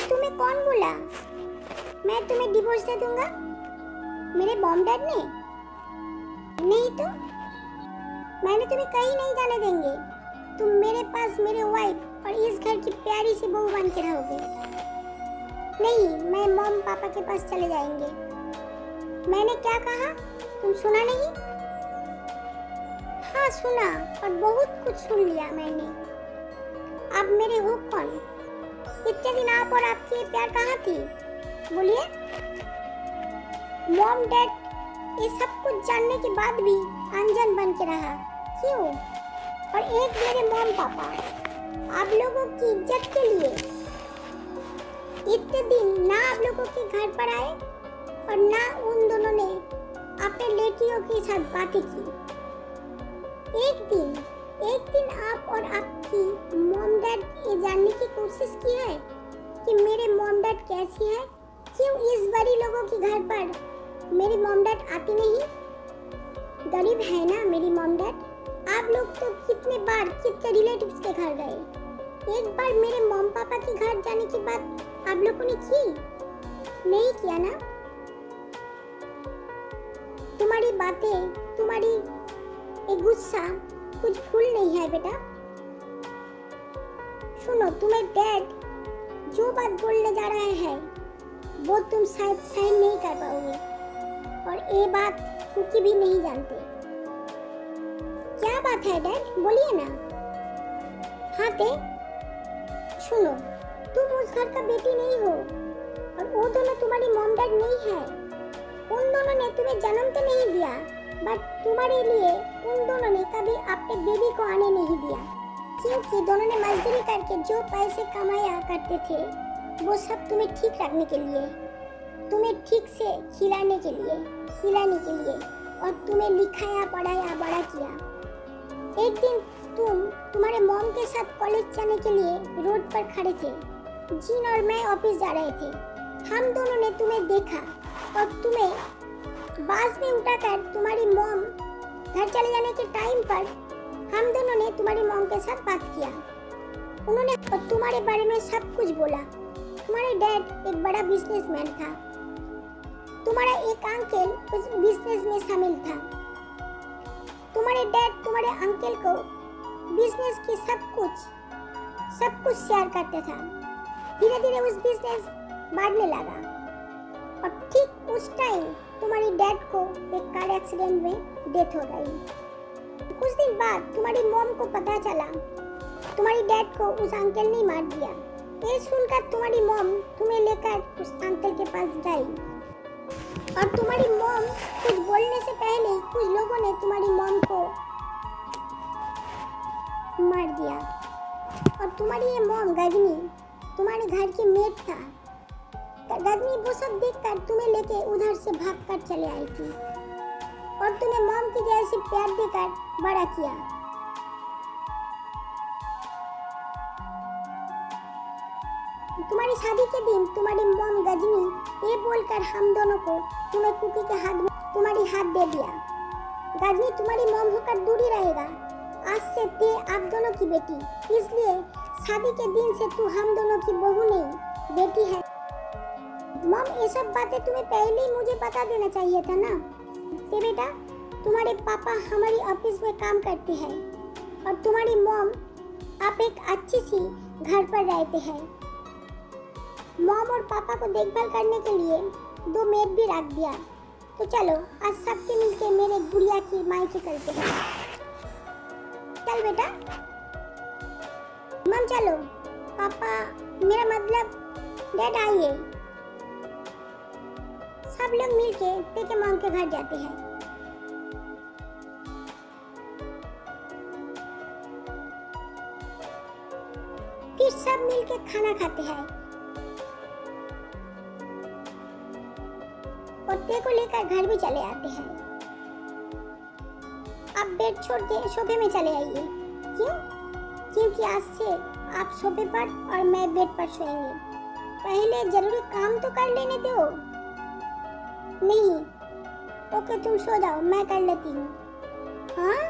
तुम्हें कौन बोला मैं तुम्हें डिवोर्स दे दूंगा? मेरे मॉम डैड ने? नहीं तो मैंने तुम्हें कहीं नहीं जाने देंगे। तुम मेरे पास मेरे वाइफ और इस घर की प्यारी सी बहू बन के रहोगे। नहीं, मैं मॉम पापा के पास चले जाएंगे। मैंने क्या कहा तुम सुना नहीं? हाँ सुना, और बहुत कुछ सुन लिया मैंने। आप मेरे हो कौन? इतने दिन आप और आपकी प्यार कहाँ थी? बोलिए। मॉम डैड ये सब कुछ जानने के बाद भी अनजान बन के रहा, क्यों? और एक मेरे मॉम पापा आप लोगों की इज्जत के लिए इतने दिन ना आप लोगों के घर पर आए और ना उन दोनों ने अपने लड़कियों के साथ बातें की। एक दिन आप और आपकी मॉम डैड ये जानने की कोशिश की है कि मेरे मॉम डैड कैसी है? क्यों इस बड़ी लोगों के घर पर मेरी मॉम डैड आती नहीं? गरीब है ना मेरी मॉम डैड। आप लोग तो कितने बार कितने रिलेटिव्स के घर गए। एक बार मेरे मॉम पापा के घर जाने की बात आप लोगों ने की? नहीं किया ना? तुम्हारी बातें, तुम्हारी एक गुस्सा कुछ भूल नहीं है बेटा। सुनो, तुम्हें डैड जो बात बोलने जा रहे हैं वो तुम शायद सहन नहीं कर पाओगे, और ये बात कुकी भी नहीं जानते। क्या बात है डैड, बोलिए ना। हाँ ते सुनो, तुम उस घर का बेटी नहीं हो, और वो दोनों तुम्हारी मॉम डैड नहीं है। उन दोनों ने तुम्हें जन्म तो नहीं दिया, बट तुम्हारे लिए उन दोनों ने कभी अपने बेबी को आने नहीं दिया, क्योंकि दोनों ने मजदूरी करके जो पैसे कमाया करते थे वो सब तुम्हें ठीक रखने के लिए, तुम्हें ठीक से खिलाने के लिए, पिलाने के लिए, और तुम्हें लिखाया पढ़ाया बड़ा किया। एक दिन तुम्हारे मॉम के साथ कॉलेज जाने के लिए रोड पर खड़े थे। जीन और मैं ऑफिस जा रहे थे। हम दोनों ने तुम्हें देखा और तुम्हें बस में उठाकर तुम्हारी मॉम घर चले जाने के टाइम पर हम दोनों ने तुम्हारी मॉम के साथ बात किया। उन्होंने तुम्हारे बारे में सब कुछ बोला। तुम्हारे डैड एक बड़ा बिजनेसमैन था। तुम्हारा एक अंकल उस बिजनेस में शामिल था। तुम्हारे डैड तुम्हारे अंकल को बिजनेस की सब कुछ शेयर करते था। धीरे धीरे उस बिजनेस बढ़ने लगा, और ठीक उस टाइम तुम्हारी डैड को एक कार एक्सीडेंट में डेथ हो गई। कुछ दिन बाद तुम्हारी मॉम को पता चला तुम्हारी डैड को उस अंकल ने मार दिया। ये सुनकर तुम्हारी मॉम तुम्हें लेकर उस अंकल के पास गई, और तुम्हारी मॉम कुछ बोलने से पहले कुछ लोगों ने तुम्हारी मॉम को मार दिया। और तुम्हारी ये मॉम गजनी तुम्हारे घर की मेट था। गजनी वो सब देखकर तुम्हें लेके उधर से भागकर चले आई थी, और तुम्हें मॉम की जैसी प्यार देकर बड़ा किया। तुम्हारी शादी के दिन तुम्हारी मॉम गजनी ये बोलकर हम दोनों को तुम्हें कुकी के हाथ में तुम्हारी हाथ दे दिया। गजनी तुम्हारी मॉम होकर दूरी रहेगा। आज से ते आप दोनों की बेटी, इसलिए शादी के दिन से तू हम दोनों की बहू नहीं बेटी है। मॉम ये सब बातें तुम्हें पहले ही मुझे बता देना चाहिए था ना। ते बेटा, तुम्हारे पापा हमारी ऑफिस में काम करते हैं, और तुम्हारी मॉम आप एक अच्छी सी घर पर रहते हैं। मॉम और पापा को देखभाल करने के लिए 2 मेड भी रख दिया। तो चलो आज सबके मिलके मेरे गुड़िया की मायके करते हैं। चल बेटा, मॉम चलो, पापा मेरा मतलब डैड आइए। सब लोग मिलके ते के मॉम के घर जाते हैं। फिर सब मिलके खाना खाते हैं, और ते को लेकर घर भी चले आते हैं। आप बेड छोड़ के सोफे में चले आइए। क्यों? क्योंकि आज से आप सोफे पर और मैं बेड पर सोएंगे। पहले जरूरी काम तो कर लेने दो। नहीं, ओके तुम सो जाओ, मैं कर लेती हूँ। हाँ